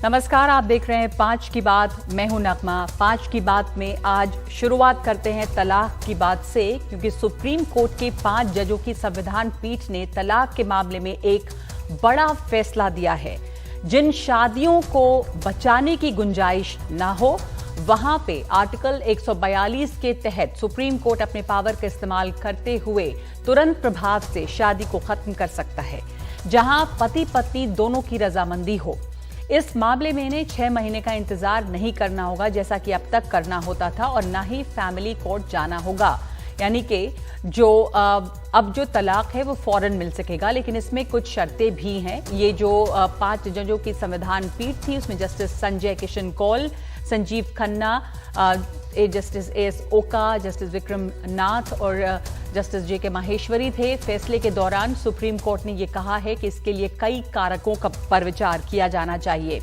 नमस्कार, आप देख रहे हैं 5 की बात। मैं हूं नगमा। 5 की बात में आज शुरुआत करते हैं तलाक की बात से, क्योंकि सुप्रीम कोर्ट के 5 जजों की संविधान पीठ ने तलाक के मामले में एक बड़ा फैसला दिया है। जिन शादियों को बचाने की गुंजाइश ना हो, वहां पे आर्टिकल 142 के तहत सुप्रीम कोर्ट अपने पावर का इस्तेमाल करते हुए तुरंत प्रभाव से शादी को खत्म कर सकता है, जहां पति पत्नी दोनों की रजामंदी हो। इस मामले में इन्हें 6 महीने का इंतजार नहीं करना होगा, जैसा कि अब तक करना होता था, और ना ही फैमिली कोर्ट जाना होगा। यानी कि अब जो तलाक है वो फौरन मिल सकेगा, लेकिन इसमें कुछ शर्तें भी हैं। ये जो 5 जजों की संविधान पीठ थी, उसमें justice Sanjay Kishan Kaul, Sanjeev Khanna, justice S Oka, justice Vikram Nath और जस्टिस जे के माहेश्वरी थे। फैसले के दौरान सुप्रीम कोर्ट ने यह कहा है कि इसके लिए कई कारकों पर विचार किया जाना चाहिए।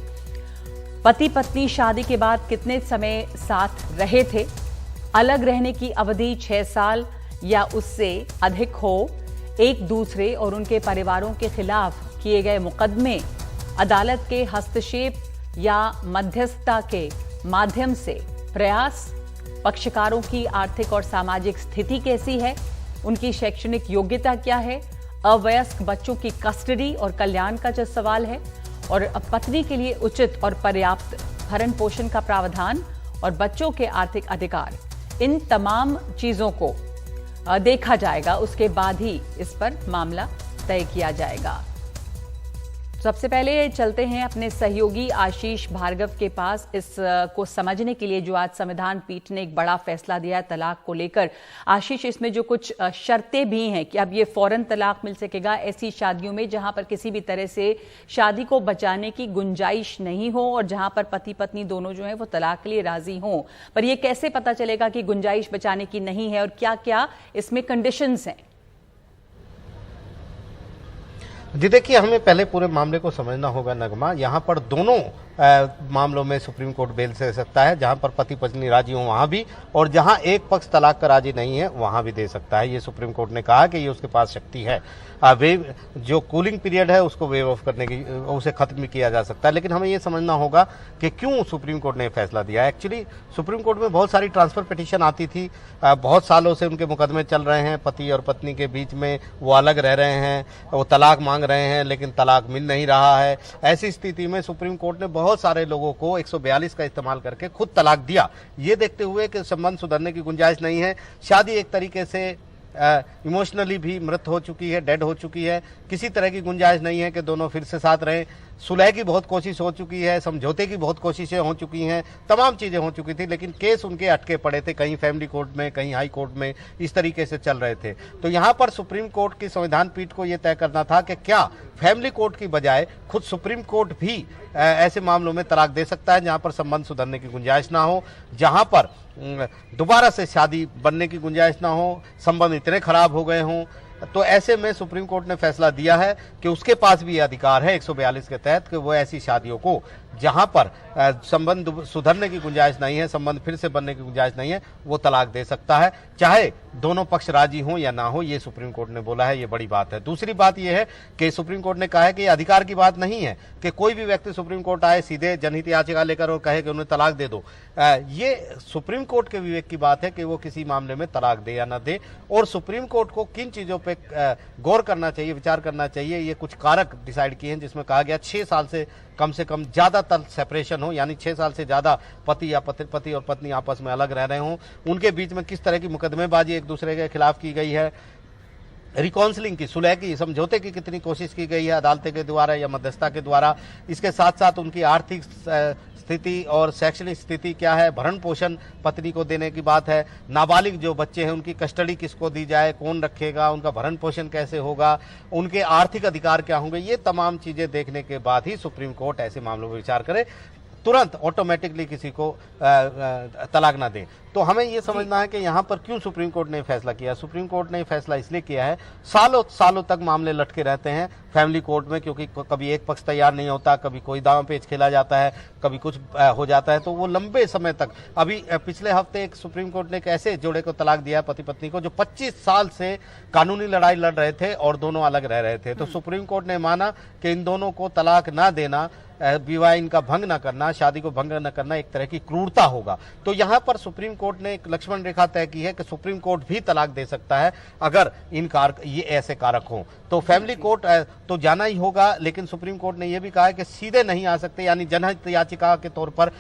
पति पत्नी शादी के बाद कितने समय साथ रहे थे, अलग रहने की अवधि 6 साल या उससे अधिक हो, एक दूसरे और उनके परिवारों के खिलाफ किए गए मुकदमे, अदालत के हस्तक्षेप या मध्यस्थता के माध्यम से प्रयास, पक्षकारों की आर्थिक और सामाजिक स्थिति कैसी है, उनकी शैक्षणिक योग्यता क्या है, अवयस्क बच्चों की कस्टडी और कल्याण का जो सवाल है, और पत्नी के लिए उचित और पर्याप्त भरण पोषण का प्रावधान और बच्चों के आर्थिक अधिकार, इन तमाम चीजों को देखा जाएगा। उसके बाद ही इस पर मामला तय किया जाएगा। सबसे पहले चलते हैं अपने सहयोगी आशीष भार्गव के पास, इस को समझने के लिए, जो आज संविधान पीठ ने एक बड़ा फैसला दिया तलाक को लेकर। आशीष, इसमें जो कुछ शर्तें भी हैं कि अब ये फौरन तलाक मिल सकेगा ऐसी शादियों में जहां पर किसी भी तरह से शादी को बचाने की गुंजाइश नहीं हो और जहां पर पति पत्नी दोनों जो है वो तलाक के लिए राजी हों। पर यह कैसे पता चलेगा कि गुंजाइश बचाने की नहीं है, और क्या क्या इसमें कंडीशंस हैं? जी देखिए, हमें पहले पूरे मामले को समझना होगा नगमा। यहाँ पर दोनों मामलों में सुप्रीम कोर्ट बेल दे सकता है। जहां पर पति पत्नी राजी हो वहां भी, और जहां एक पक्ष तलाक का राजी नहीं है वहां भी दे सकता है। ये सुप्रीम कोर्ट ने कहा कि ये उसके पास शक्ति है। वेव जो कूलिंग पीरियड है उसको वेव ऑफ करने की, उसे खत्म भी किया जा सकता है। लेकिन हमें ये समझना होगा कि क्यों सुप्रीम कोर्ट ने फैसला दिया है। एक्चुअली सुप्रीम कोर्ट में बहुत सारी ट्रांसफर पिटीशन आती थी, बहुत सालों से उनके मुकदमे चल रहे हैं। पति और पत्नी के बीच में वो अलग रह रहे हैं, वो तलाक मांग रहे हैं, लेकिन तलाक मिल नहीं रहा है। ऐसी स्थिति में सुप्रीम कोर्ट ने बहुत सारे लोगों को 142 का इस्तेमाल करके खुद तलाक दिया, ये देखते हुए कि संबंध सुधरने की गुंजाइश नहीं है। शादी एक तरीके से इमोशनली भी मृत हो चुकी है, डेड हो चुकी है। किसी तरह की गुंजाइश नहीं है कि दोनों फिर से साथ रहें। सुलह की बहुत कोशिश हो चुकी है, समझौते की बहुत कोशिशें हो चुकी हैं, तमाम चीजें हो चुकी थी, लेकिन केस उनके अटके पड़े थे, कहीं फैमिली कोर्ट में, कहीं हाई कोर्ट में, इस तरीके से चल रहे थे। तो यहाँ पर सुप्रीम कोर्ट की संविधान पीठ को यह तय करना था कि क्या फैमिली कोर्ट की बजाय खुद सुप्रीम कोर्ट भी ऐसे मामलों में तलाक दे सकता है जहां पर संबंध सुधरने की गुंजाइश ना हो, जहां पर दोबारा से शादी बनने की गुंजाइश ना हो, संबंध इतने खराब हो गए हों। तो ऐसे में सुप्रीम कोर्ट ने फैसला दिया है कि उसके पास भी अधिकार है 142 के तहत कि वो ऐसी शादियों को जहां पर संबंध सुधरने की गुंजाइश नहीं है, संबंध फिर से बनने की गुंजाइश नहीं है, वो तलाक दे सकता है, चाहे दोनों पक्ष राजी हो या ना हो। ये सुप्रीम कोर्ट ने बोला है, ये बड़ी बात है। दूसरी बात ये है कि सुप्रीम कोर्ट ने कहा है कि ये अधिकार की बात नहीं है कि कोई भी व्यक्ति सुप्रीम कोर्ट आए सीधे जनहित याचिका लेकर और कहे कि उन्हें तलाक दे दो। ये सुप्रीम कोर्ट के विवेक की बात है कि वो किसी मामले में तलाक दे या ना दे, और सुप्रीम कोर्ट को किन चीजों पे गौर करना चाहिए, विचार करना चाहिए। ये कुछ कारक डिसाइड किए हैं, जिसमें कहा गया 6 साल से कम ज्यादातर सेपरेशन हो, यानी 6 साल से ज्यादा पति और पत्नी आपस में अलग रह रहे हों, उनके बीच में किस तरह की मुकदमेबाजी एक दूसरे के खिलाफ की गई है, रिकाउंसलिंग की, सुलह की, समझौते की कितनी कोशिश की गई है अदालत के द्वारा या मध्यस्थता के द्वारा। इसके साथ साथ उनकी आर्थिक स्थिति और शैक्षणिक स्थिति क्या है, भरण पोषण पत्नी को देने की बात है, नाबालिग जो बच्चे हैं उनकी कस्टडी किसको दी जाए, कौन रखेगा, उनका भरण पोषण कैसे होगा, उनके आर्थिक अधिकार क्या होंगे, ये तमाम चीजें देखने के बाद ही सुप्रीम कोर्ट ऐसे मामलों में विचार करे, तुरंत ऑटोमेटिकली किसी को तलाक ना दे। तो हमें यह समझना है कि यहाँ पर क्यों सुप्रीम कोर्ट ने फैसला किया। सुप्रीम कोर्ट ने फैसला इसलिए किया है, सालों सालों तक मामले लटके रहते हैं फैमिली कोर्ट में, क्योंकि कभी एक पक्ष तैयार नहीं होता, कभी कोई दांव पेच खेला जाता है, कभी कुछ हो जाता है, तो वो लंबे समय तक। अभी पिछले हफ्ते एक सुप्रीम कोर्ट ने एक ऐसे जोड़े को तलाक दिया, पति पत्नी को, जो 25 साल से कानूनी लड़ाई लड़ रहे थे और दोनों अलग रह रहे थे। तो सुप्रीम कोर्ट ने माना कि इन दोनों को तलाक ना देना विवाह इनका भंग न करना, शादी को भंग न करना एक तरह की क्रूरता होगा। तो यहाँ पर सुप्रीम कोर्ट ने एक लक्ष्मण रेखा तय की है कि सुप्रीम कोर्ट भी तलाक दे सकता है अगर इन ये ऐसे कारक हों। तो फैमिली कोर्ट तो जाना ही होगा, लेकिन सुप्रीम कोर्ट ने यह भी कहा है कि सीधे नहीं आ सकते, यानी जनहित याचिका के तौर पर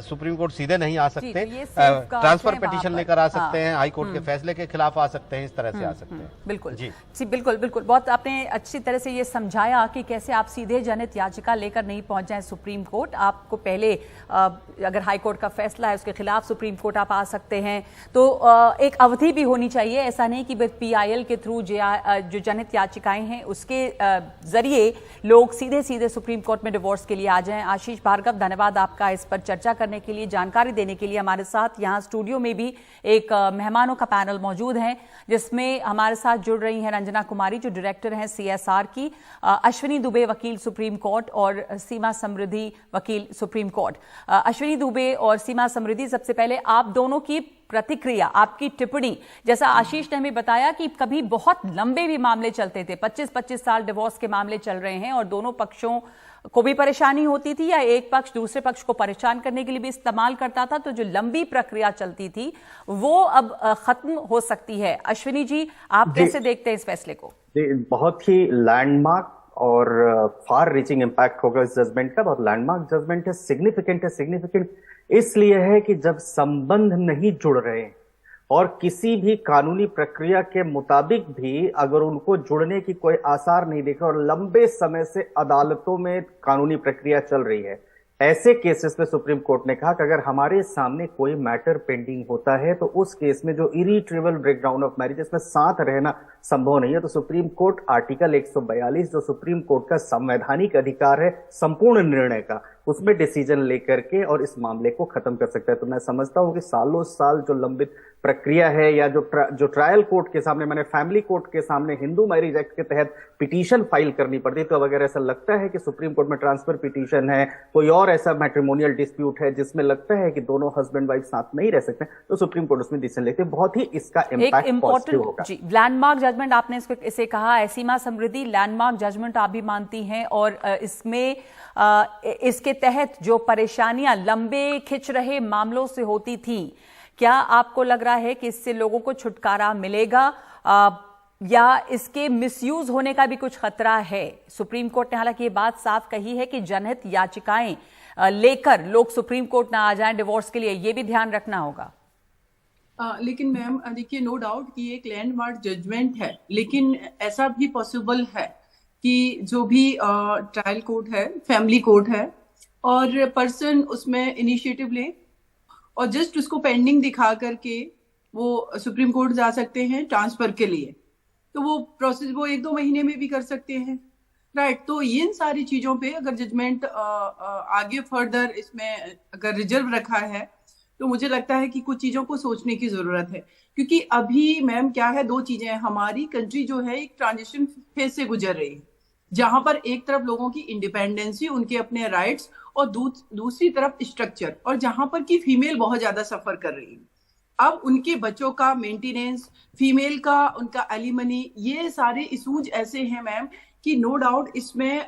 सुप्रीम कोर्ट सीधे नहीं आ सकते, ट्रांसफर पिटीशन लेकर आ सकते हैं, हाई कोर्ट के फैसले के खिलाफ आ सकते हैं, इस तरह से आ सकते हैं। बिल्कुल जी, बिल्कुल बिल्कुल, बहुत आपने अच्छी तरह से ये समझाया कि कैसे आप सीधे जनहित याचिका लेकर नहीं पहुंच जाए सुप्रीम कोर्ट। आपको पहले अगर हाई कोर्ट का फैसला है उसके खिलाफ सुप्रीम कोर्ट आप आ सकते हैं, तो एक अवधि भी होनी चाहिए। ऐसा नहीं कि PIL के थ्रू जो जनहित याचिकाएं हैं उसके जरिए लोग सीधे सीधे सुप्रीम कोर्ट में डिवोर्स के लिए आ जाएं। आशीष भार्गव, धन्यवाद आपका इस पर चर्चा करने के लिए, जानकारी देने के लिए। हमारे साथ यहाँ स्टूडियो में भी एक मेहमानों का पैनल मौजूद है, जिसमें हमारे साथ जुड़ रही हैं रंजना कुमारी जो डायरेक्टर हैं CSR की, अश्विनी दुबे वकील सुप्रीम कोर्ट और सीमा समृद्धि वकील सुप्रीम कोर्ट। अश्विनी दुबे और सीमा समृद्धि, सबसे पहले आप दोनों की प्रतिक्रिया, आपकी टिप्पणी। जैसा आशीष ने हमें बताया कि कभी बहुत लंबे भी मामले चलते थे, 25-25 साल डिवोर्स के मामले चल रहे हैं और दोनों पक्षों को भी परेशानी होती थी या एक पक्ष दूसरे पक्ष को परेशान करने के लिए भी इस्तेमाल करता था, तो जो लंबी प्रक्रिया चलती थी वो अब खत्म हो सकती है। अश्विनी जी, आप कैसे देखते हैं इस फैसले को? बहुत ही लैंडमार्क और फार रीचिंग इम्पैक्ट होगा इस जजमेंट का। बहुत लैंडमार्क जजमेंट है, सिग्निफिकेंट है। सिग्निफिकेंट इसलिए है कि जब संबंध नहीं जुड़ रहे और किसी भी कानूनी प्रक्रिया के मुताबिक भी अगर उनको जुड़ने की कोई आसार नहीं दिख रहा और लंबे समय से अदालतों में कानूनी प्रक्रिया चल रही है, ऐसे केसेस में सुप्रीम कोर्ट ने कहा कि अगर हमारे सामने कोई मैटर पेंडिंग होता है तो उस केस में जो इरिट्रीवेबल ब्रेकडाउन ऑफ मैरिज, इसमें साथ रहना संभव नहीं है, तो सुप्रीम कोर्ट आर्टिकल 142 जो सुप्रीम कोर्ट का संवैधानिक अधिकार है संपूर्ण निर्णय का, उसमें डिसीजन लेकर के और इस मामले को खत्म कर सकता है। तो मैं समझता हूं कि सालों साल जो लंबित प्रक्रिया है या जो ट्रायल कोर्ट के सामने, मैंने फैमिली कोर्ट के सामने हिंदू मैरिज एक्ट के तहत पिटीशन फाइल करनी पड़ती, तो अब अगर ऐसा लगता है कि सुप्रीम कोर्ट में ट्रांसफर पिटीशन है, कोई और ऐसा मैट्रिमोनियल डिस्प्यूट है जिसमें लगता है कि दोनों हस्बैंड वाइफ साथ नहीं रह सकते, तो सुप्रीम कोर्ट उसमें डिसीजन लेते हैं। बहुत ही इसका इम्पैक्ट पॉजिटिव होगा। जी, लैंडमार्क जजमेंट आपने इसे कहा है, सीमा समृद्धि, लैंडमार्क जजमेंट आप भी मानती हैं, और इसमें इसके तहत जो परेशानियां लंबे खिंच रहे मामलों से होती थी, क्या आपको लग रहा है कि इससे लोगों को छुटकारा मिलेगा या इसके मिसयूज होने का भी कुछ खतरा है? सुप्रीम कोर्ट ने हालांकि ये बात साफ कही है कि जनहित याचिकाएं लेकर लोग सुप्रीम कोर्ट ना आ जाएं डिवोर्स के लिए, ये भी ध्यान रखना होगा। लेकिन मैम देखिए, नो डाउट कि एक लैंडमार्क जजमेंट है, लेकिन ऐसा भी पॉसिबल है कि जो भी ट्रायल कोर्ट है, फैमिली कोर्ट है, और पर्सन उसमें इनिशिएटिव ले और जस्ट उसको पेंडिंग दिखा करके वो सुप्रीम कोर्ट जा सकते हैं ट्रांसफर के लिए, तो वो प्रोसेस वो 1-2 महीने में भी कर सकते हैं, राइट। तो इन सारी चीजों पे अगर जजमेंट आगे फर्दर इसमें अगर रिजर्व रखा है, तो मुझे लगता है कि कुछ चीजों को सोचने की जरूरत है, क्योंकि अभी मैम क्या है, 2 चीजें हैं। हमारी कंट्री जो है एक ट्रांजिशन फेज से गुजर रही है, जहां पर एक तरफ लोगों की इंडिपेंडेंसी, उनके अपने राइट्स, और दूसरी तरफ स्ट्रक्चर, और जहां पर की फीमेल बहुत ज्यादा सफर कर रही है। अब उनके बच्चों का मेंटेनेंस, फीमेल का उनका एलिमनी, ये सारे इशूज ऐसे हैं मैम कि नो डाउट इसमें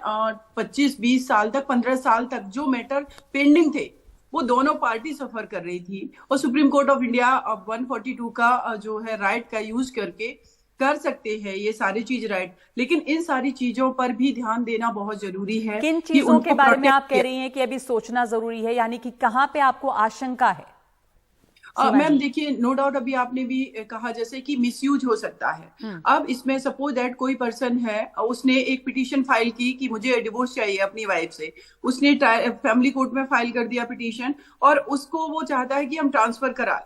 25-20 साल तक, 15 साल तक जो मैटर पेंडिंग थे वो दोनों पार्टी सफर कर रही थी, और सुप्रीम कोर्ट ऑफ इंडिया 142 का जो है राइट का यूज करके कर सकते हैं ये सारी चीज, राइट। लेकिन इन सारी चीजों पर भी ध्यान देना बहुत जरूरी है। किन चीजों के बारे में आप कह रही हैं कि अभी सोचना जरूरी है, यानी कि कहां पे आपको आशंका है? मैम देखिए, नो डाउट अभी आपने भी कहा जैसे कि मिसयूज हो सकता है। अब इसमें सपोज दैट कोई पर्सन है, उसने एक पिटीशन फाइल की कि मुझे डिवोर्स चाहिए अपनी वाइफ से, उसने फैमिली कोर्ट में फाइल कर दिया पिटीशन, और उसको वो चाहता है कि हम ट्रांसफर करा,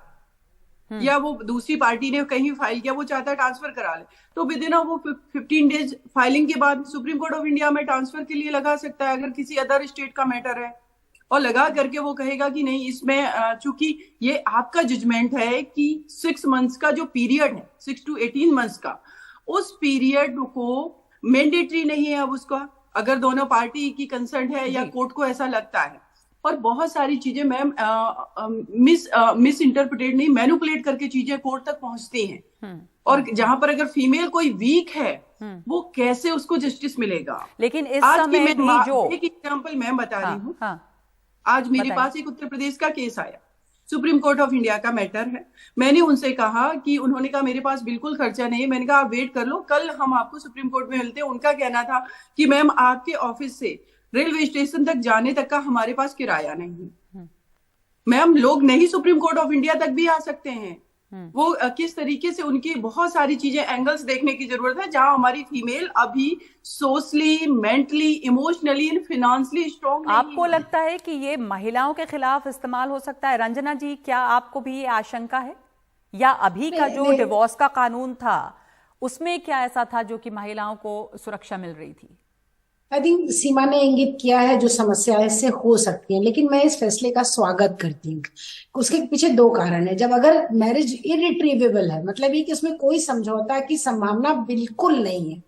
या वो दूसरी पार्टी ने कहीं फाइल किया, वो चाहता है ट्रांसफर करा ले, तो विद इन वो 15 डेज फाइलिंग के बाद सुप्रीम कोर्ट ऑफ इंडिया में ट्रांसफर के लिए लगा सकता है, अगर किसी अदर स्टेट का मैटर है, और लगा करके वो कहेगा कि नहीं, इसमें चूंकि ये आपका जजमेंट है कि 6 मंथ्स का जो पीरियड है, 6 to 18 मंथ्स का, उस पीरियड को मैंडेटरी नहीं है अब उसका, अगर दोनों पार्टी की कंसर्न है या कोर्ट को ऐसा लगता है, और बहुत सारी चीजें मैम मिस इंटरप्रिटेट नहीं, मैनिपुलेट करके चीजें कोर्ट तक पहुंचती हैं। और जहां पर अगर फीमेल कोई वीक है वो कैसे उसको जस्टिस मिलेगा। लेकिन इस आज समय की भी मैं जो एक एग्जाम्पल मैं बता रही हूँ। आज मेरे बताइए। पास एक उत्तर प्रदेश का केस आया, सुप्रीम कोर्ट ऑफ इंडिया का मैटर है। मैंने उनसे कहा कि, उन्होंने कहा मेरे पास बिल्कुल खर्चा नहीं है। मैंने कहा आप वेट कर लो, कल हम आपको सुप्रीम कोर्ट में मिलते हैं। उनका कहना था कि मैम आपके ऑफिस से रेलवे स्टेशन तक जाने तक का हमारे पास किराया नहीं है। मैम लोग नहीं सुप्रीम कोर्ट ऑफ इंडिया तक भी आ सकते हैं। वो किस तरीके से, उनकी बहुत सारी चीजें, एंगल्स देखने की जरूरत है, जहां हमारी फीमेल अभी socially, mentally, emotionally and financially strong नहीं आपको है। लगता है कि ये महिलाओं के खिलाफ इस्तेमाल हो सकता है? रंजना जी, क्या आपको भी ये आशंका है? या अभी का जो डिवोर्स का कानून था उसमें क्या ऐसा था जो कि महिलाओं को सुरक्षा मिल रही थी? आई थिंक सीमा ने इंगित किया है जो समस्या इससे हो सकती है, लेकिन मैं इस फैसले का स्वागत करती हूँ। उसके पीछे दो कारण है। जब अगर मैरिज इरिट्रीवेबल है, मतलब ये कि उसमें कोई समझौता की संभावना बिल्कुल नहीं है,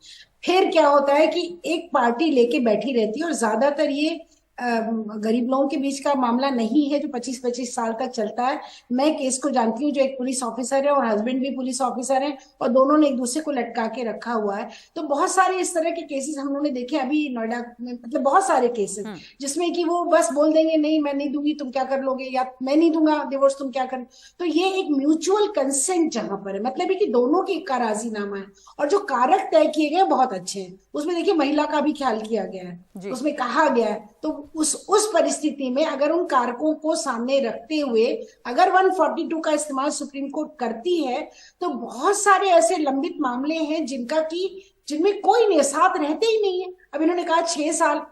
फिर क्या होता है कि एक पार्टी लेके बैठी रहती है। और ज्यादातर ये गरीब लोगों के बीच का मामला नहीं है जो 25-25 साल तक चलता है। मैं केस को जानती हूँ, जो एक पुलिस ऑफिसर है और हस्बैंड भी पुलिस ऑफिसर है, और दोनों ने एक दूसरे को लटका के रखा हुआ है। तो बहुत सारे इस तरह के केसेस हम लोगों ने देखे अभी नोएडा में, मतलब बहुत सारे केसेस जिसमें कि वो बस बोल देंगे नहीं मैं नहीं दूंगी तुम क्या कर लोगे, या मैं नहीं दूंगा डिवोर्स तुम क्या कर। तो ये एक म्यूचुअल कंसेंट जहां पर है, मतलब है कि दोनों की का राजीनामा है, और जो कारक तय किए गए बहुत अच्छे हैं। उसमें देखिए महिला का भी ख्याल किया गया है, उसमें कहा गया है। तो उस परिस्थिति में अगर उन कारकों को सामने रखते हुए अगर 142 का इस्तेमाल सुप्रीम कोर्ट करती है, तो बहुत सारे ऐसे लंबित मामले हैं जिनमें कोई नहीं, साथ रहते ही नहीं है। अब इन्होंने कहा 6 साल,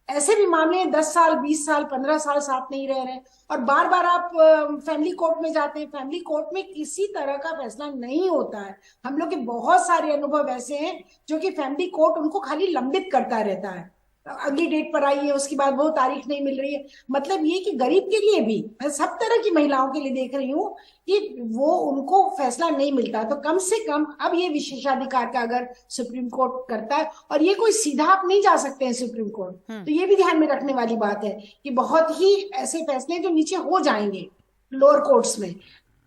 ऐसे भी मामले हैं 10 साल, 20 साल, 15 साल साथ नहीं रह रहे, और बार बार आप फैमिली कोर्ट में जाते हैं। फैमिली कोर्ट में किसी तरह का फैसला नहीं होता है। हम लोग के बहुत सारे अनुभव ऐसे हैं जो कि फैमिली कोर्ट उनको खाली लंबित करता रहता है, अगली डेट पर आई है, उसके बाद वो तारीख नहीं मिल रही है। मतलब ये कि गरीब के लिए भी, मैं सब तरह की महिलाओं के लिए देख रही हूँ कि वो उनको फैसला नहीं मिलता। तो कम से कम अब ये विशेषाधिकार का अगर सुप्रीम कोर्ट करता है, और ये कोई सीधा आप नहीं जा सकते हैं सुप्रीम कोर्ट, तो ये भी ध्यान में रखने वाली बात है कि बहुत ही ऐसे फैसले जो नीचे हो जाएंगे लोअर कोर्ट्स में,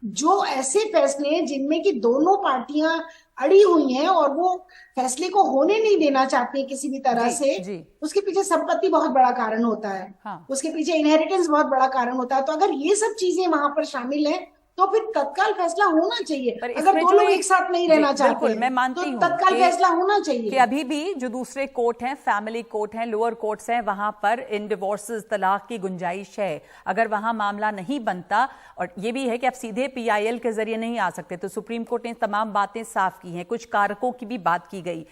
जो ऐसे फैसले जिनमें कि दोनों पार्टियां अड़ी हुई हैं और वो फैसले को होने नहीं देना चाहते किसी भी तरह से, उसके पीछे संपत्ति बहुत बड़ा कारण होता है। उसके पीछे इनहेरिटेंस बहुत बड़ा कारण होता है। तो अगर ये सब चीजें वहां पर शामिल हैं तो फिर तत्काल फैसला होना चाहिए। अगर दो लोग एक साथ नहीं रहना चाहते हैं, मैं मानती हूं तो तत्काल फैसला होना चाहिए कि अभी भी जो दूसरे कोर्ट हैं, फैमिली कोर्ट हैं, लोअर कोर्ट्स हैं, वहां पर इन डिवोर्सेस, तलाक की गुंजाइश है। अगर वहां मामला नहीं बनता, और ये भी है कि आप सीधे PIL के जरिए नहीं आ सकते, तो सुप्रीम कोर्ट ने तमाम बातें साफ की हैं। कुछ कारकों की भी बात की गई,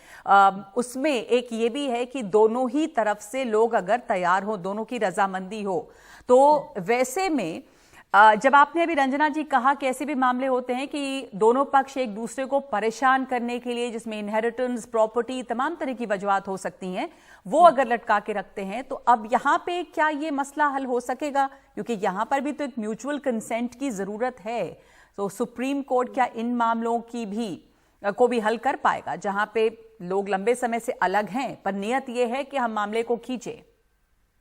उसमें एक ये भी है कि दोनों ही तरफ से लोग अगर तैयार हो, दोनों की रजामंदी हो, तो वैसे में जब आपने अभी रंजना जी कहा कि ऐसे भी मामले होते हैं कि दोनों पक्ष एक दूसरे को परेशान करने के लिए, जिसमें इनहेरिटेंस, प्रॉपर्टी, तमाम तरह की वजूहात हो सकती हैं, वो अगर लटका के रखते हैं, तो अब यहाँ पे क्या ये मसला हल हो सकेगा? क्योंकि यहाँ पर भी तो एक म्यूचुअल कंसेंट की जरूरत है। तो सुप्रीम कोर्ट क्या इन मामलों को भी हल कर पाएगा जहां पे लोग लंबे समय से अलग हैं, पर नियत ये है कि हम मामले को खींचे?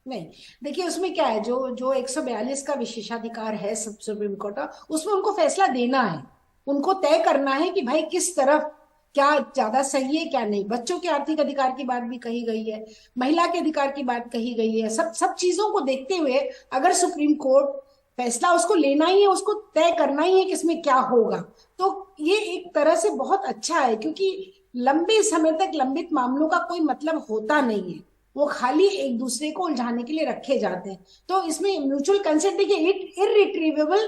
नहीं, देखिए उसमें क्या है, जो 142 का विशेषाधिकार है सुप्रीम कोर्ट का, उसमें उनको फैसला देना है, उनको तय करना है कि भाई किस तरफ क्या ज्यादा सही है क्या नहीं। बच्चों के आर्थिक अधिकार की बात भी कही गई है, महिला के अधिकार की बात कही गई है। सब चीजों को देखते हुए अगर सुप्रीम कोर्ट फैसला उसको लेना ही है, उसको तय करना ही है कि इसमें क्या होगा, तो ये एक तरह से बहुत अच्छा है। क्योंकि लंबे समय तक लंबित मामलों का कोई मतलब होता नहीं है, वो खाली एक दूसरे को उलझाने के लिए रखे जाते हैं। तो इसमें म्यूचुअल कंसेंट, देखिए इररिट्रीवेबल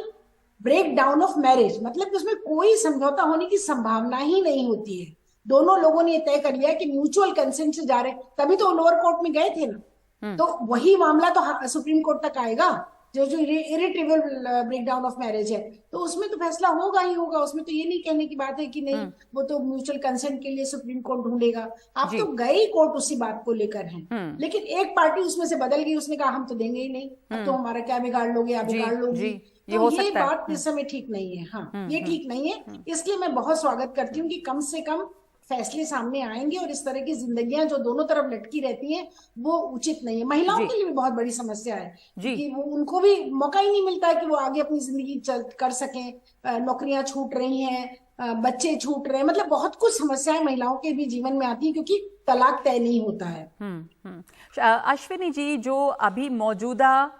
ब्रेक डाउन ऑफ मैरिज, मतलब उसमें कोई समझौता होने की संभावना ही नहीं होती है। दोनों लोगों ने तय कर लिया कि म्यूचुअल कंसेंट से जा रहे, तभी तो लोअर कोर्ट में गए थे ना। तो वही मामला तो सुप्रीम कोर्ट तक आएगा, जो irretrievable break down of marriage है, तो उसमें तो फैसला होगा ही होगा। उसमें तो ये नहीं कहने की बात है कि नहीं वो तो म्यूचुअल कंसेंट के लिए सुप्रीम कोर्ट ढूंढेगा। आप तो गए ही कोर्ट उसी बात को लेकर हैं, लेकिन एक पार्टी उसमें से बदल गई, उसने कहा हम तो देंगे ही नहीं, अब तो हमारा क्या बिगाड़ लोगे, आप बिगाड़ लोगी। तो ये बात इस समय ठीक नहीं है। हाँ, ये ठीक नहीं है। इसलिए मैं बहुत स्वागत करती हूँ कि कम से कम फैसले सामने आएंगे और इस तरह की जिंदगियां जो दोनों तरफ लटकी रहती हैं वो उचित नहीं है। महिलाओं के लिए भी बहुत बड़ी समस्या है कि वो उनको भी मौका ही नहीं मिलता है कि वो आगे अपनी जिंदगी कर सकें। नौकरियां छूट रही हैं, बच्चे छूट रहे हैं, मतलब बहुत कुछ समस्याएं महिलाओं के भी जीवन में आती है क्योंकि तलाक तय नहीं होता है। अश्विनी जी, जो अभी मौजूदा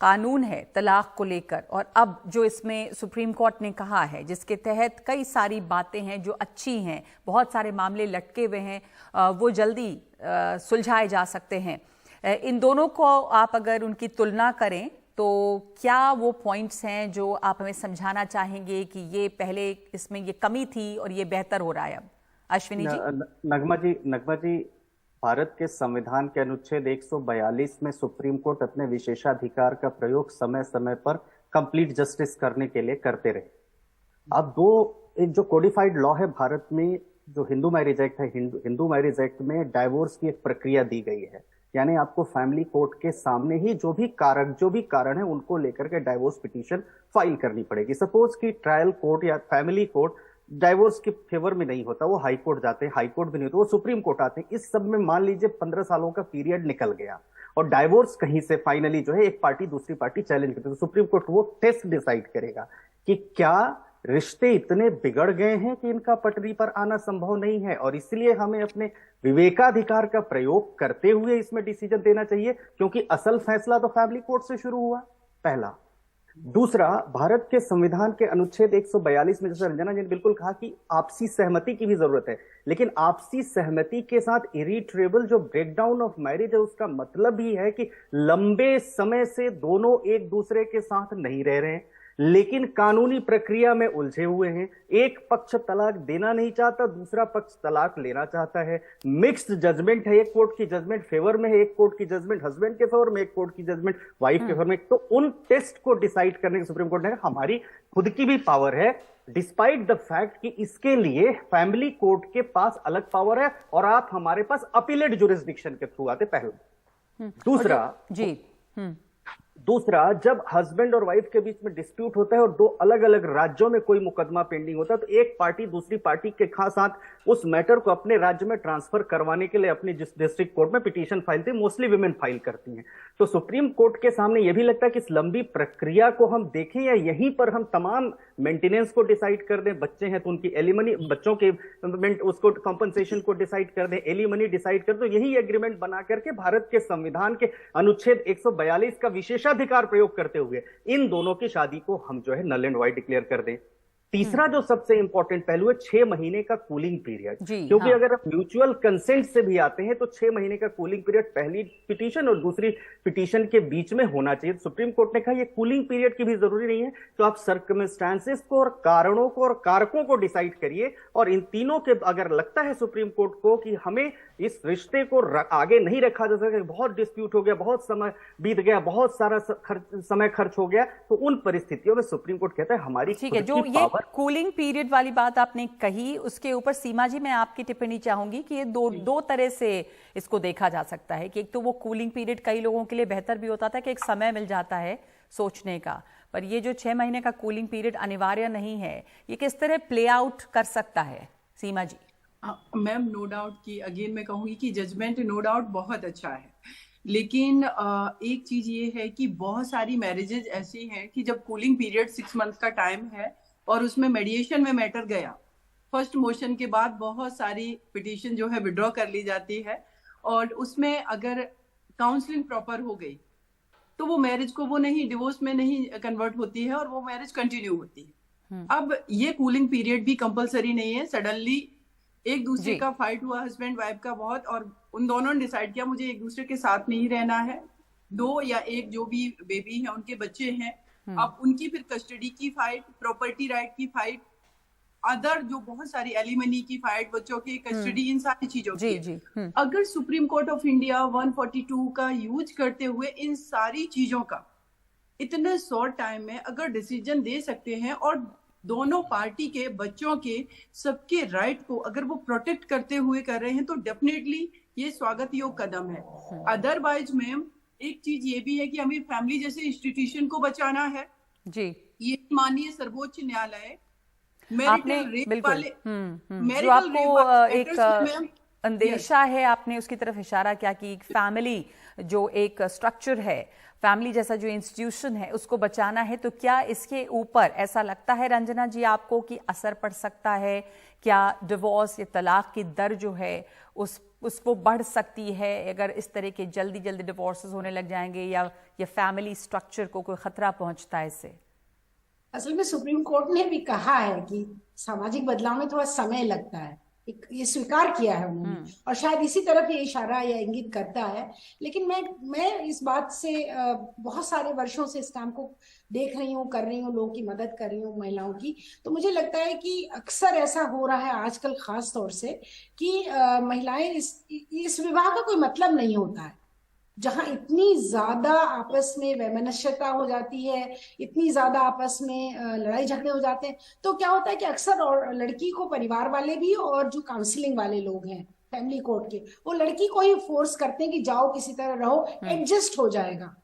कानून है तलाक को लेकर और अब जो इसमें सुप्रीम कोर्ट ने कहा है, जिसके तहत कई सारी बातें हैं जो अच्छी हैं, बहुत सारे मामले लटके हुए हैं, वो जल्दी सुलझाए जा सकते हैं। इन दोनों को आप अगर उनकी तुलना करें तो क्या वो पॉइंट्स हैं जो आप हमें समझाना चाहेंगे कि ये पहले इसमें ये कमी थी और ये बेहतर हो रहा है अब? अश्विनी जी। नगमा जी, भारत के संविधान के अनुच्छेद 142 में सुप्रीम कोर्ट अपने विशेषाधिकार का प्रयोग समय समय पर कंप्लीट जस्टिस करने के लिए करते रहे। अब एक जो कोडिफाइड लॉ है भारत में, जो हिंदू मैरिज एक्ट है, हिंदू मैरिज एक्ट में डाइवोर्स की एक प्रक्रिया दी गई है, यानी आपको फैमिली कोर्ट के सामने ही जो भी कारण है उनको लेकर के डाइवोर्स पिटीशन फाइल करनी पड़ेगी। सपोज कि ट्रायल कोर्ट या फैमिली कोर्ट डाइवोर्स के फेवर में नहीं होता, वो हाई कोर्ट जाते हैं, हाई कोर्ट भी नहीं होता, वो सुप्रीम कोर्ट आते हैं। इस सब में मान लीजिए 15 सालों का पीरियड निकल गया और डाइवोर्स कहीं से फाइनली जो है एक पार्टी दूसरी पार्टी चैलेंज करती है, तो सुप्रीम कोर्ट वो टेस्ट डिसाइड करेगा कि क्या रिश्ते इतने बिगड़ गए हैं कि इनका पटरी पर आना संभव नहीं है, और इसलिए हमें अपने विवेकाधिकार का प्रयोग करते हुए इसमें डिसीजन देना चाहिए, क्योंकि असल फैसला तो फैमिली कोर्ट से शुरू हुआ, पहला। दूसरा, भारत के संविधान के अनुच्छेद 142 में, जैसे रंजना जी ने बिल्कुल कहा कि आपसी सहमति की भी जरूरत है, लेकिन आपसी सहमति के साथ इरिट्रेबल जो ब्रेकडाउन ऑफ मैरिज है, उसका मतलब ही है कि लंबे समय से दोनों एक दूसरे के साथ नहीं रह रहे हैं, लेकिन कानूनी प्रक्रिया में उलझे हुए हैं। एक पक्ष तलाक देना नहीं चाहता, दूसरा पक्ष तलाक लेना चाहता है। मिक्स्ड जजमेंट है, एक कोर्ट की जजमेंट फेवर में है, एक कोर्ट की जजमेंट हस्बैंड के फेवर में, एक कोर्ट की जजमेंट वाइफ के फेवर में। तो उन टेस्ट को डिसाइड करने के सुप्रीम कोर्ट ने हमारी खुद की भी पावर है, डिस्पाइट द फैक्ट कि इसके लिए फैमिली कोर्ट के पास अलग पावर है और आप हमारे पास अपीलेट जुरिस्डिक्शन के थ्रू आते, पहले। दूसरा, जब हस्बैंड और वाइफ के बीच में डिस्प्यूट होता है और दो अलग अलग राज्यों में कोई मुकदमा पेंडिंग होता है, तो एक पार्टी दूसरी पार्टी के साथ उस मैटर को अपने राज्य में ट्रांसफर करवाने के लिए अपनी जिस डिस्ट्रिक्ट कोर्ट में पिटीशन फाइल थी, मोस्टली विमेन फाइल करती हैं। तो सुप्रीम कोर्ट के सामने यह भी लगता है कि इस लंबी प्रक्रिया को हम देखें या यहीं पर हम तमाम मेंटेनेंस को डिसाइड कर दें। बच्चे हैं तो उनकी एलिमनी, बच्चों के उसको कॉम्पनसेशन को डिसाइड कर दें, एलिमनी डिसाइड कर दो। यही एग्रीमेंट बना करके भारत के संविधान के अनुच्छेद 142 का विशेषाधिकार प्रयोग करते हुए इन दोनों की शादी को हम जो है नल एंड वाइड डिक्लेयर कर दें। तीसरा जो सबसे इंपॉर्टेंट पहलू है 6 महीने का कूलिंग पीरियड, क्योंकि अगर आप म्यूचुअल कंसेंट से भी आते हैं तो 6 महीने का कूलिंग पीरियड पहली पिटीशन और दूसरी पिटीशन के बीच में होना चाहिए। सुप्रीम कोर्ट ने कहा ये कूलिंग पीरियड की भी जरूरी नहीं है, तो आप सर्कमस्टांसेस को और कारणों को और कारकों को डिसाइड करिए, और इन तीनों के अगर लगता है सुप्रीम कोर्ट को कि हमें इस रिश्ते को आगे नहीं रखा जा सकता, बहुत डिस्प्यूट हो गया, बहुत समय बीत गया, बहुत सारा समय खर्च हो गया, तो उन परिस्थितियों में सुप्रीम कोर्ट कहता है हमारी कूलिंग पीरियड वाली बात आपने कही, उसके ऊपर सीमा जी मैं आपकी टिप्पणी चाहूंगी कि ये दो तरह से इसको देखा जा सकता है कि एक तो वो कूलिंग पीरियड कई लोगों के लिए बेहतर भी होता था कि एक समय मिल जाता है सोचने का, पर ये जो 6 महीने का कूलिंग पीरियड अनिवार्य नहीं है, ये किस तरह प्ले आउट कर सकता है सीमा जी? मैम, नो डाउट कि अगेन मैं कहूंगी कि जजमेंट नो डाउट बहुत अच्छा है, लेकिन एक चीज ये है कि बहुत सारी मैरिजेज ऐसी हैं कि जब कूलिंग पीरियड 6 मंथ का टाइम है और उसमें मेडिएशन में मैटर गया, फर्स्ट मोशन के बाद बहुत सारी पिटीशन जो है विड्रॉ कर ली जाती है, और उसमें अगर काउंसलिंग प्रॉपर हो गई तो वो मैरिज को वो नहीं डिवोर्स में नहीं कन्वर्ट होती है और वो मैरिज कंटिन्यू होती है। अब ये कूलिंग पीरियड भी कंपलसरी नहीं है, सडनली एक दूसरे का फाइट हुआ हस्बैंड वाइफ का बहुत, और उन दोनों ने डिसाइड किया मुझे एक दूसरे के साथ नहीं रहना है, 2 या 1 जो भी बेबी है उनके बच्चे हैं, अब उनकी फिर कस्टडी की फाइट, प्रॉपर्टी राइट की फाइट, अदर जो बहुत सारी एलिमनी की फाइट, बच्चों की कस्टडी, इन सारी चीजों की। अगर सुप्रीम कोर्ट ऑफ इंडिया 142 का यूज करते हुए इन सारी चीजों का इतने शॉर्ट टाइम में अगर डिसीजन दे सकते हैं और दोनों पार्टी के बच्चों के सबके राइट को अगर वो प्रोटेक्ट करते हुए कर रहे हैं, तो डेफिनेटली ये स्वागत योग कदम है। अदरवाइज मैम, एक चीज ये भी है कि हमें फैमिली जैसे इंस्टीट्यूशन को बचाना है जी। ये माननीय सर्वोच्च न्यायालय आपने रेप बिल्कुल वाले जो मैरिटल आपको रेप एक मैम, अंदेशा है, आपने उसकी तरफ इशारा किया कि फैमिली जो एक स्ट्रक्चर है, फैमिली जैसा जो इंस्टीट्यूशन है, उसको बचाना है, तो क्या इसके ऊपर ऐसा लगता है रंजना जी आपको कि असर पड़ सकता है? क्या डिवोर्स या तलाक की दर जो है उसको बढ़ सकती है अगर इस तरह के जल्दी जल्दी डिवोर्सेस होने लग जाएंगे, या फैमिली स्ट्रक्चर को कोई खतरा पहुंचता है इससे? असल में सुप्रीम कोर्ट ने भी कहा है कि सामाजिक बदलाव में थोड़ा समय लगता है, ये स्वीकार किया है उन्होंने, और शायद इसी तरफ ये इशारा या इंगित करता है। लेकिन मैं इस बात से बहुत सारे वर्षों से इस काम को देख रही हूँ, कर रही हूँ, लोगों की मदद कर रही हूँ, महिलाओं की, तो मुझे लगता है कि अक्सर ऐसा हो रहा है आजकल खास तौर से कि महिलाएं इस विवाह का कोई मतलब नहीं होता है। जहां इतनी ज्यादा आपस में वैमनस्यता हो जाती है, इतनी ज्यादा आपस में लड़ाई झगड़े हो जाते हैं, तो क्या होता है कि अक्सर और लड़की को परिवार वाले भी और जो काउंसलिंग वाले लोग हैं फैमिली कोर्ट के, वो लड़की को ही फोर्स करते हैं कि जाओ किसी तरह रहो, एडजस्ट हो जाएगा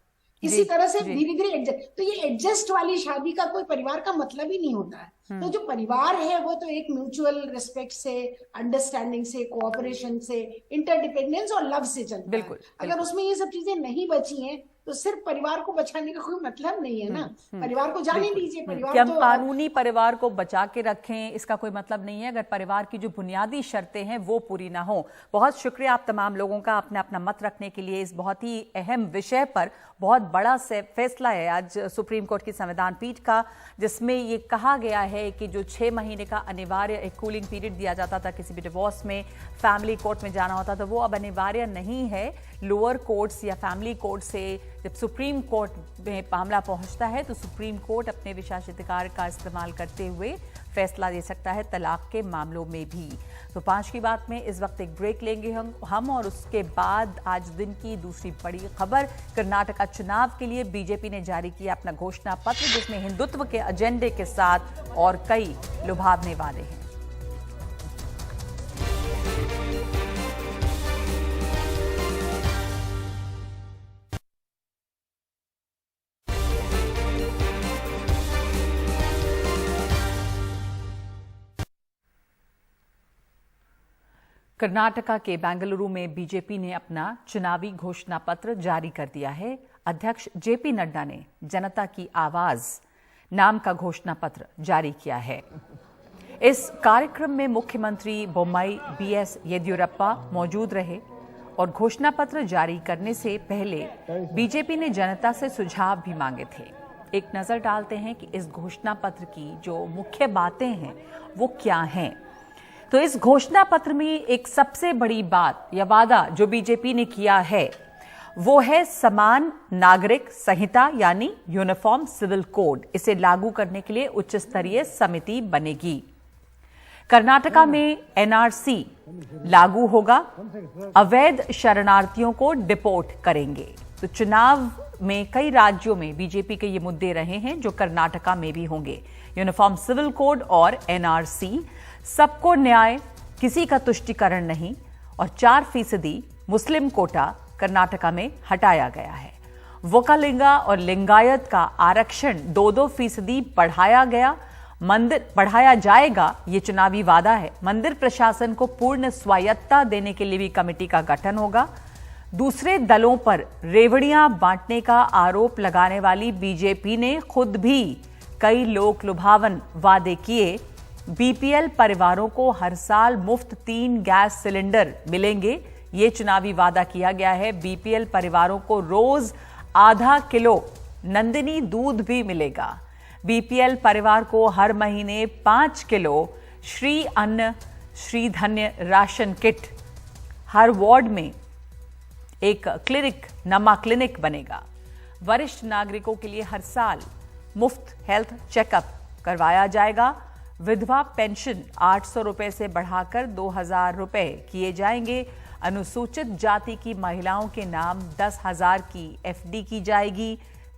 किसी तरह से, धीरे धीरे एडजस्ट। तो ये एडजस्ट वाली शादी का कोई परिवार का मतलब ही नहीं होता है। तो जो परिवार है वो तो एक म्यूचुअल रिस्पेक्ट से, अंडरस्टैंडिंग से, कोऑपरेशन से, इंटरडिपेंडेंस और लव से चलता है। अगर उसमें ये सब चीजें नहीं बची हैं तो सिर्फ परिवार को बचाने का कोई मतलब नहीं है ना। परिवार को जाने दीजिए, परिवार कि हम तो कानूनी परिवार को बचा के रखें, इसका कोई मतलब नहीं है अगर परिवार की जो बुनियादी शर्तें हैं वो पूरी ना हो। बहुत शुक्रिया आप तमाम लोगों का अपना अपना मत रखने के लिए। इस बहुत ही अहम विषय पर बहुत बड़ा फैसला है आज सुप्रीम कोर्ट की संविधान पीठ का, जिसमें ये कहा गया है कि जो 6 महीने का अनिवार्य एक कूलिंग पीरियड दिया जाता था किसी भी डिवोर्स में, फैमिली कोर्ट में जाना होता था, वो अब अनिवार्य नहीं है। लोअर कोर्ट्स या फैमिली कोर्ट से जब सुप्रीम कोर्ट में मामला पहुंचता है तो सुप्रीम कोर्ट अपने विशेषाधिकार का इस्तेमाल करते हुए फैसला दे सकता है तलाक के मामलों में भी। तो 5 की बात में इस वक्त एक ब्रेक लेंगे हम और उसके बाद आज दिन की दूसरी बड़ी खबर, कर्नाटका चुनाव के लिए बीजेपी ने जारी किया अपना घोषणा पत्र, जिसमें हिंदुत्व के एजेंडे के साथ और कई लुभावने वादे हैं। कर्नाटका के बेंगलुरु में बीजेपी ने अपना चुनावी घोषणा पत्र जारी कर दिया है। अध्यक्ष जेपी नड्डा ने जनता की आवाज नाम का घोषणा पत्र जारी किया है। इस कार्यक्रम में मुख्यमंत्री बोम्मई बीएस येदियुरप्पा मौजूद रहे और घोषणा पत्र जारी करने से पहले बीजेपी ने जनता से सुझाव भी मांगे थे। एक नजर डालते हैं कि इस घोषणा पत्र की जो मुख्य बातें हैं वो क्या हैं। तो इस घोषणा पत्र में एक सबसे बड़ी बात या वादा जो बीजेपी ने किया है वो है समान नागरिक संहिता यानी यूनिफॉर्म सिविल कोड। इसे लागू करने के लिए उच्च स्तरीय समिति बनेगी। कर्नाटका में एनआरसी लागू होगा। अवैध शरणार्थियों को डिपोर्ट करेंगे। तो चुनाव में कई राज्यों में बीजेपी के ये मुद्दे रहे हैं जो कर्नाटका में भी होंगे। यूनिफॉर्म सिविल कोड और एनआरसी, सबको न्याय, किसी का तुष्टीकरण नहीं, और 4% मुस्लिम कोटा कर्नाटका में हटाया गया है। वोकालिंगा और लिंगायत का आरक्षण 2-2% बढ़ाया जाएगा, ये चुनावी वादा है। मंदिर प्रशासन को पूर्ण स्वायत्तता देने के लिए भी कमेटी का गठन होगा। दूसरे दलों पर रेवड़ियां बांटने का आरोप लगाने वाली बीजेपी ने खुद भी कई लोक लुभावन वादे किए। बीपीएल परिवारों को हर साल मुफ्त 3 गैस सिलेंडर मिलेंगे, ये चुनावी वादा किया गया है। बीपीएल परिवारों को रोज आधा किलो नंदिनी दूध भी मिलेगा। बीपीएल परिवार को हर महीने 5 किलो श्री अन्न श्री धन्य राशन किट। हर वार्ड में एक क्लिनिक, नमा क्लिनिक बनेगा। वरिष्ठ नागरिकों के लिए हर साल मुफ्त हेल्थ चेकअप करवाया जाएगा। विधवा पेंशन 800 रुपए से बढ़ाकर 2000 रुपए किए जाएंगे। अनुसूचित जाति की महिलाओं के नाम 10,000 की एफडी की जाएगी।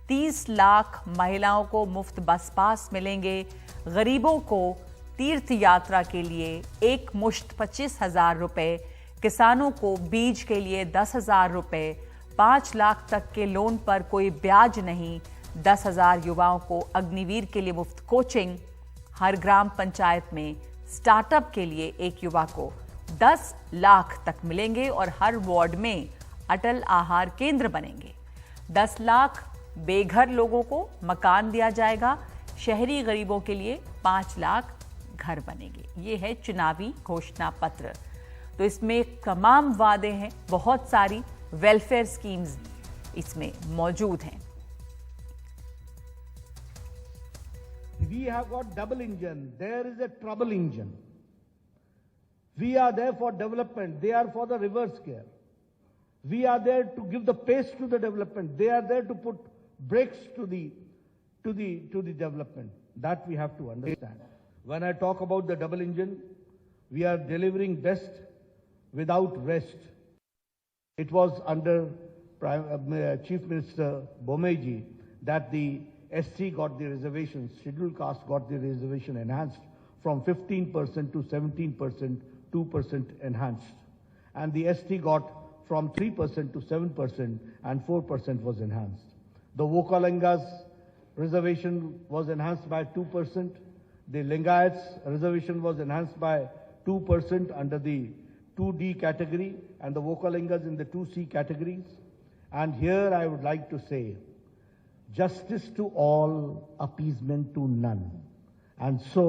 30 लाख महिलाओं को मुफ्त बस पास मिलेंगे। गरीबों को तीर्थ यात्रा के लिए एक मुश्त 25,000 रुपए। किसानों को बीज के लिए 10,000 रुपए। 5 लाख तक के लोन पर कोई ब्याज नहीं। 10,000 युवाओं को अग्निवीर के लिए मुफ्त कोचिंग। हर ग्राम पंचायत में स्टार्टअप के लिए एक युवा को 10 लाख तक मिलेंगे और हर वार्ड में अटल आहार केंद्र बनेंगे। 10 लाख बेघर लोगों को मकान दिया जाएगा। शहरी गरीबों के लिए 5 लाख घर बनेंगे। ये है चुनावी घोषणा पत्र। तो इसमें तमाम वादे हैं, बहुत सारी वेलफेयर स्कीम्स इसमें मौजूद हैं। We have got double engine. There is a trouble engine. We are there for development. They are for the reverse gear. We are there to give the pace to the development. They are there to put brakes to the development. That we have to understand. When I talk about the double engine, we are delivering best without rest. It was under Chief Minister Bomeji that the SC got the reservations, scheduled caste got the reservation enhanced from 15% to 17%, 2% enhanced. And the ST got from 3% to 7% and 4% was enhanced. The Vokalingas reservation was enhanced by 2%. The Lingayats reservation was enhanced by 2% under the 2D category and the Vokalingas in the 2C categories. And here I would like to say, justice to all, appeasement to none. And so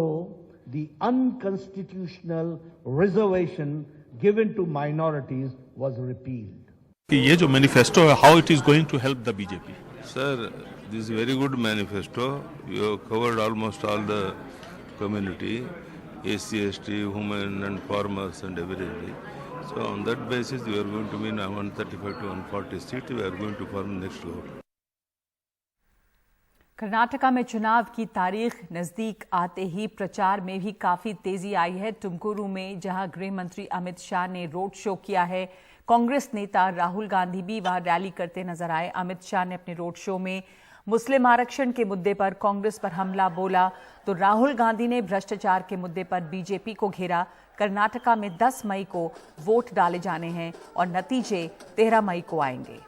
the unconstitutional reservation given to minorities was repealed. ये जो manifesto है, how it is going to help the BJP? Sir, this is very good manifesto. You have covered almost all the community, SC, ST, women and farmers and everything. So on that basis, we are going to win 135 to 140 seats. We are going to form next government. Karnataka में चुनाव की तारीख नजदीक आते ही प्रचार में भी काफी तेजी आई है। तुमकुरू में जहां गृह मंत्री अमित शाह ने रोड शो किया है, कांग्रेस नेता राहुल गांधी भी वहां रैली करते नजर आए। अमित शाह ने अपने रोड शो में मुस्लिम आरक्षण के मुद्दे पर कांग्रेस पर हमला बोला, तो राहुल गांधी ने भ्रष्टाचार के मुद्दे पर बीजेपी को घेरा। कर्नाटका में 10 मई को वोट डाले जाने हैं और नतीजे 13 मई को आएंगे।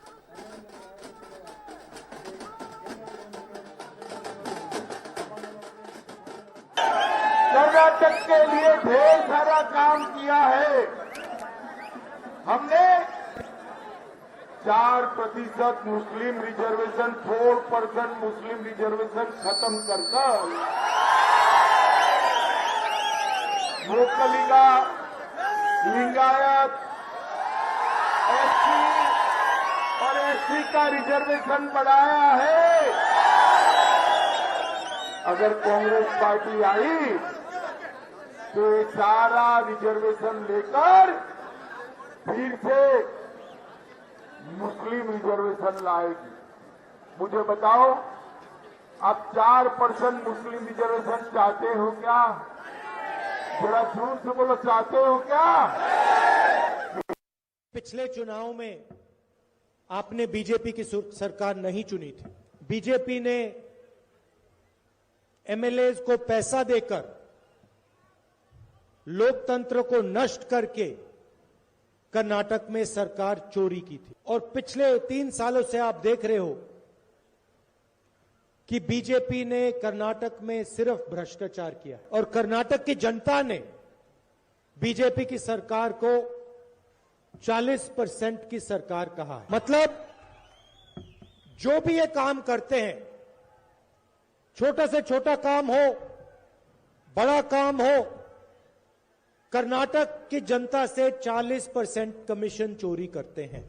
कर्नाटक के लिए ढेर सारा काम किया है। हमने 4% मुस्लिम रिजर्वेशन, 4% मुस्लिम रिजर्वेशन खत्म कर वोकलिगा, लिंगायत, एससी और एससी का रिजर्वेशन बढ़ाया है। अगर कांग्रेस पार्टी आई तो ये सारा रिजर्वेशन लेकर फिर से मुस्लिम रिजर्वेशन लाएगी। मुझे बताओ, आप 4% मुस्लिम रिजर्वेशन चाहते हो क्या? जरा जोर से बोलो, चाहते हो क्या? पिछले चुनाव में आपने बीजेपी की सरकार नहीं चुनी थी। बीजेपी ने एमएलएज को पैसा देकर लोकतंत्र को नष्ट करके कर्नाटक में सरकार चोरी की थी। और पिछले 3 सालों से आप देख रहे हो कि बीजेपी ने कर्नाटक में सिर्फ भ्रष्टाचार किया और कर्नाटक की जनता ने बीजेपी की सरकार को 40% की सरकार कहा है। मतलब जो भी ये काम करते हैं, छोटा से छोटा काम हो, बड़ा काम हो, कर्नाटक की जनता से 40% कमीशन चोरी करते हैं।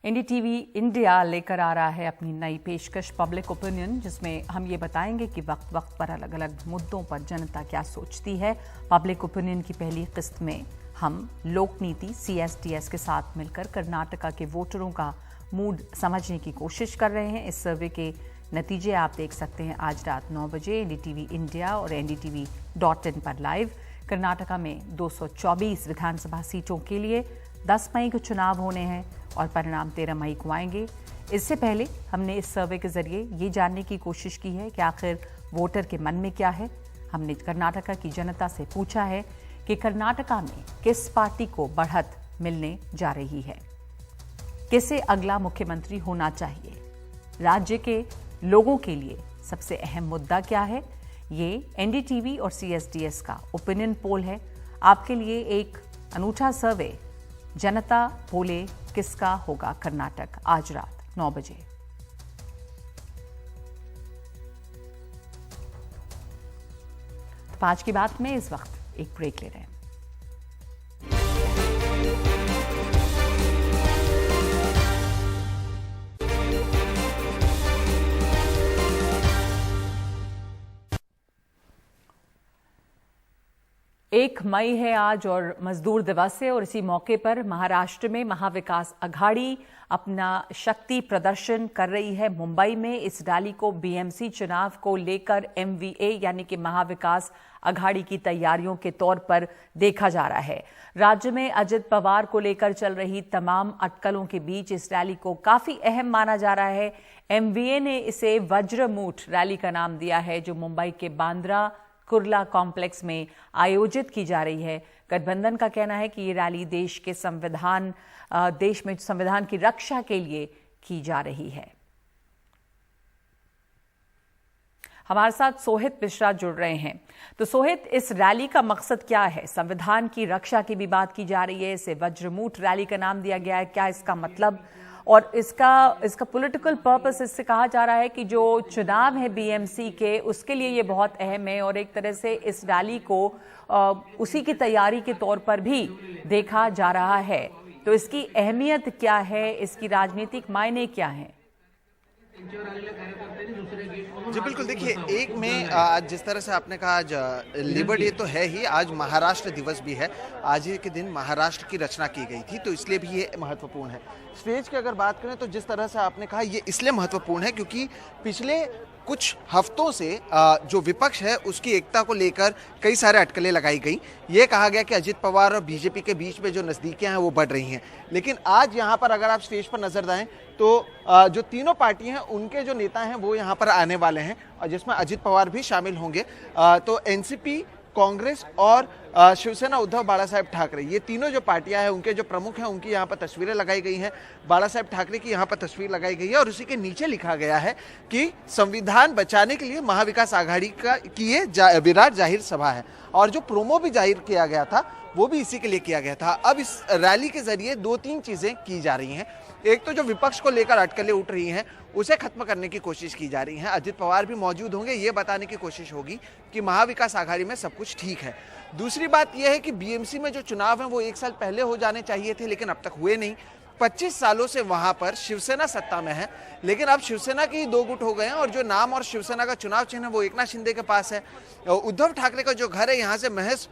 एनडीटीवी इंडिया लेकर आ रहा है अपनी नई पेशकश पब्लिक ओपिनियन, जिसमें हम ये बताएंगे कि वक्त वक्त पर अलग अलग मुद्दों पर जनता क्या सोचती है। पब्लिक ओपिनियन की पहली किस्त में हम लोक नीति CSDS के साथ मिलकर कर्नाटका के वोटरों का मूड समझने की कोशिश कर रहे हैं। इस सर्वे के नतीजे आप देख सकते हैं आज रात 9 बजे एनडीटीवी इंडिया और ndtv.in पर लाइव। कर्नाटका में 224 विधानसभा सीटों के लिए 10 मई को चुनाव होने हैं और परिणाम 13 मई को आएंगे। इससे पहले हमने इस सर्वे के जरिए ये जानने की कोशिश की है कि आखिर वोटर के मन में क्या है। हमने कर्नाटका की जनता से पूछा है कि कर्नाटका में किस पार्टी को बढ़त मिलने जा रही है, किसे अगला मुख्यमंत्री होना चाहिए, राज्य के लोगों के लिए सबसे अहम मुद्दा क्या है? ये एनडीटीवी और सीएसडीएस का ओपिनियन पोल है। आपके लिए एक अनूठा सर्वे, जनता बोले किसका होगा कर्नाटक, आज रात 9 बजे। तो आज की बात में इस वक्त एक ब्रेक ले रहे हैं। एक मई है आज और मजदूर दिवस है, और इसी मौके पर महाराष्ट्र में महाविकास अघाड़ी अपना शक्ति प्रदर्शन कर रही है। मुंबई में इस रैली को बीएमसी चुनाव को लेकर एमवीए यानी कि महाविकास अघाड़ी की तैयारियों के तौर पर देखा जा रहा है। राज्य में अजित पवार को लेकर चल रही तमाम अटकलों के बीच इस रैली को काफी अहम माना जा रहा है। एमवीए ने इसे वज्रमूठ रैली का नाम दिया है, जो मुंबई के बांद्रा कुर्ला कॉम्प्लेक्स में आयोजित की जा रही है। गठबंधन का कहना है कि ये रैली देश में संविधान की रक्षा के लिए की जा रही है। हमारे साथ सोहित मिश्रा जुड़ रहे हैं। तो सोहित, इस रैली का मकसद क्या है? संविधान की रक्षा की भी बात की जा रही है, इसे वज्रमूठ रैली का नाम दिया गया है, क्या इसका मतलब और इसका पॉलिटिकल पर्पस? इससे कहा जा रहा है कि जो चुनाव है बीएमसी के, उसके लिए ये बहुत अहम है और एक तरह से इस रैली को उसी की तैयारी के तौर पर भी देखा जा रहा है। तो इसकी अहमियत क्या है, इसकी राजनीतिक मायने क्या हैं? जी बिल्कुल, देखिए, एक में आज जिस तरह से आपने कहा, आज लेबर डे तो है ही, आज महाराष्ट्र दिवस भी है। आज ही के दिन महाराष्ट्र की रचना की गई थी, तो इसलिए भी ये महत्वपूर्ण है। स्टेज की अगर बात करें तो जिस तरह से आपने कहा, ये इसलिए महत्वपूर्ण है क्योंकि पिछले कुछ हफ्तों से जो विपक्ष है उसकी एकता को लेकर कई सारे अटकलें लगाई गई। ये कहा गया कि अजित पवार और बीजेपी के बीच में जो नज़दीकियां हैं वो बढ़ रही हैं, लेकिन आज यहाँ पर अगर आप स्टेज पर नजर डालें तो जो तीनों पार्टियां हैं उनके जो नेता हैं वो यहाँ पर आने वाले हैं, और जिसमें अजित पवार भी शामिल होंगे। तो एनसीपी, कांग्रेस और शिवसेना उद्धव बाला साहेब ठाकरे, ये तीनों जो पार्टियां हैं उनके जो प्रमुख हैं उनकी यहाँ पर तस्वीरें लगाई गई हैं। बाला साहेब ठाकरे की यहाँ पर तस्वीर लगाई गई है और उसी के नीचे लिखा गया है कि संविधान बचाने के लिए महाविकास आघाड़ी की ये विराट जाहिर सभा है। और जो प्रोमो भी जाहिर किया गया था वो भी इसी के लिए किया गया था। अब इस रैली के जरिए 2-3 चीजें की जा रही हैं। एक तो जो विपक्ष को लेकर अटकलें उठ रही हैं उसे खत्म करने की कोशिश की जा रही है। अजित पवार भी मौजूद होंगे, ये बताने की कोशिश होगी कि महाविकास आघाड़ी में सब कुछ ठीक है। दूसरी बात यह है कि बीएमसी में जो चुनाव हैं वो 1 साल पहले हो जाने चाहिए थे, लेकिन अब तक हुए नहीं। 25 सालों से वहां पर शिवसेना सत्ता में है, लेकिन अब शिवसेना के ही 2 गुट हो गए हैं और जो नाम और शिवसेना का चुनाव चिन्ह है वो एकनाथ शिंदे के पास है। उद्धव ठाकरे का जो घर है यहाँ से महज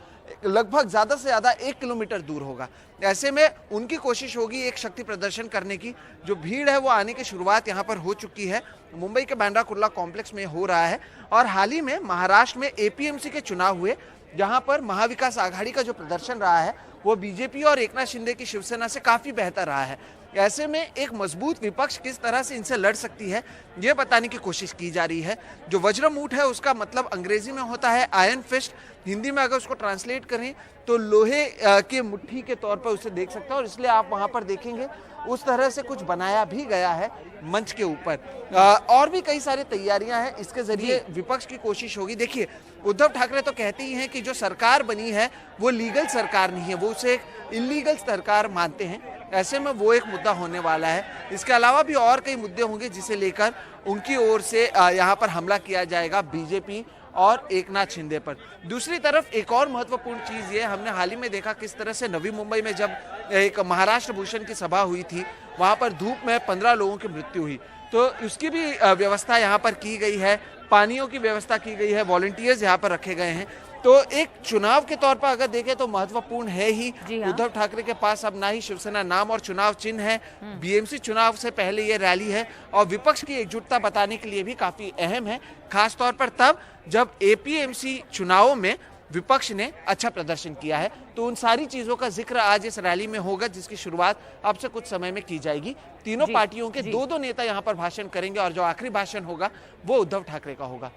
लगभग ज्यादा से ज्यादा 1 किलोमीटर दूर होगा। ऐसे में उनकी कोशिश होगी एक शक्ति प्रदर्शन करने की। जो भीड़ है वो आने की शुरुआत यहाँ पर हो चुकी है, मुंबई के बांद्रा कुर्ला कॉम्प्लेक्स में हो रहा है। और हाल ही में महाराष्ट्र में एपीएमसी के चुनाव हुए, जहां पर महाविकास आघाड़ी का जो प्रदर्शन रहा है वो बीजेपी और एकनाथ शिंदे की शिवसेना से काफी बेहतर रहा है। ऐसे में एक मजबूत विपक्ष किस तरह से इनसे लड़ सकती है ये बताने की कोशिश की जा रही है। जो वज्रमूठ है उसका मतलब अंग्रेजी में होता है आयरन फिस्ट, हिंदी में अगर उसको ट्रांसलेट करें तो लोहे के मुट्ठी के तौर पर उसे देख सकते हैं, और इसलिए आप वहां पर देखेंगे उस तरह से कुछ बनाया भी गया है मंच के ऊपर। और भी कई सारी तैयारियां हैं, इसके जरिए विपक्ष की कोशिश होगी। देखिए, उद्धव ठाकरे तो कहते ही हैं कि जो सरकार बनी है वो लीगल सरकार नहीं है, वो उसे एक इलीगल सरकार मानते हैं। ऐसे में वो एक मुद्दा होने वाला है। इसके अलावा भी और कई मुद्दे होंगे जिसे लेकर उनकी ओर से यहाँ पर हमला किया जाएगा बीजेपी और एकनाथ शिंदे पर। दूसरी तरफ एक और महत्वपूर्ण चीज ये, हमने हाल ही में देखा किस तरह से नवी मुंबई में जब एक महाराष्ट्र भूषण की सभा हुई थी, वहां पर धूप में 15 लोगों की मृत्यु हुई, तो उसकी भी व्यवस्था यहाँ पर की गई है, पानियों की व्यवस्था की गई है, वॉलंटियर्स यहाँ पर रखे गए हैं। तो एक चुनाव के तौर पर अगर देखें तो महत्वपूर्ण है ही। उद्धव ठाकरे के पास अब ना ही शिवसेना नाम और चुनाव चिन्ह है, बीएमसी चुनाव से पहले ये रैली है, और विपक्ष की एकजुटता बताने के लिए भी काफी अहम है, खास तौर पर तब जब एपीएमसी चुनावों में विपक्ष ने अच्छा प्रदर्शन किया है। तो उन सारी चीजों का जिक्र आज इस रैली में होगा, जिसकी शुरुआत अब से कुछ समय में की जाएगी। तीनों पार्टियों के 2-2 नेता यहाँ पर भाषण करेंगे, और जो आखिरी भाषण होगा वो उद्धव ठाकरे का होगा।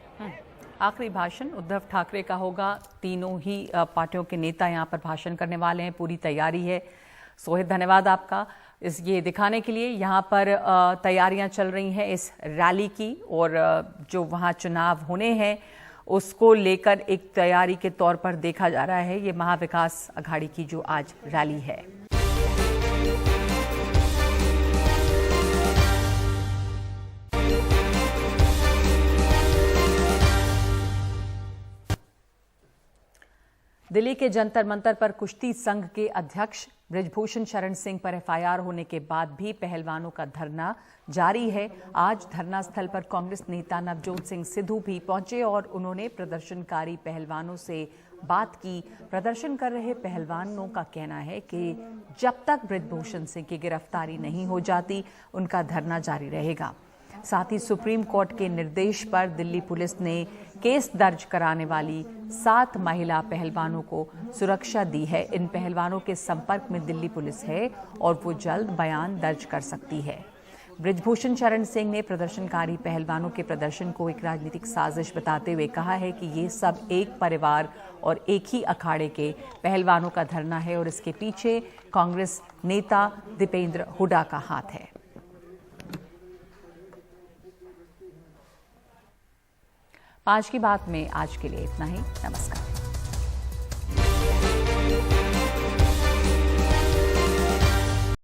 आखिरी भाषण उद्धव ठाकरे का होगा। तीनों ही पार्टियों के नेता यहाँ पर भाषण करने वाले हैं, पूरी तैयारी है। सोहित, धन्यवाद आपका। ये दिखाने के लिए यहाँ पर तैयारियां चल रही हैं इस रैली की, और जो वहाँ चुनाव होने हैं उसको लेकर एक तैयारी के तौर पर देखा जा रहा है ये महाविकास अघाड़ी की जो आज रैली है। दिल्ली के जंतर मंतर पर कुश्ती संघ के अध्यक्ष बृजभूषण शरण सिंह पर एफआईआर होने के बाद भी पहलवानों का धरना जारी है। आज धरना स्थल पर कांग्रेस नेता नवजोत सिंह सिद्धू भी पहुंचे और उन्होंने प्रदर्शनकारी पहलवानों से बात की। प्रदर्शन कर रहे पहलवानों का कहना है कि जब तक बृजभूषण सिंह की गिरफ्तारी नहीं हो जाती उनका धरना जारी रहेगा। साथ ही सुप्रीम कोर्ट के निर्देश पर दिल्ली पुलिस ने केस दर्ज कराने वाली 7 महिला पहलवानों को सुरक्षा दी है। इन पहलवानों के संपर्क में दिल्ली पुलिस है और वो जल्द बयान दर्ज कर सकती है। बृजभूषण शरण सिंह ने प्रदर्शनकारी पहलवानों के प्रदर्शन को एक राजनीतिक साजिश बताते हुए कहा है कि ये सब एक परिवार और एक ही अखाड़े के पहलवानों का धरना है और इसके पीछे कांग्रेस नेता दीपेंद्र हुड्डा का हाथ है। आज की बात में आज के लिए इतना ही। नमस्कार।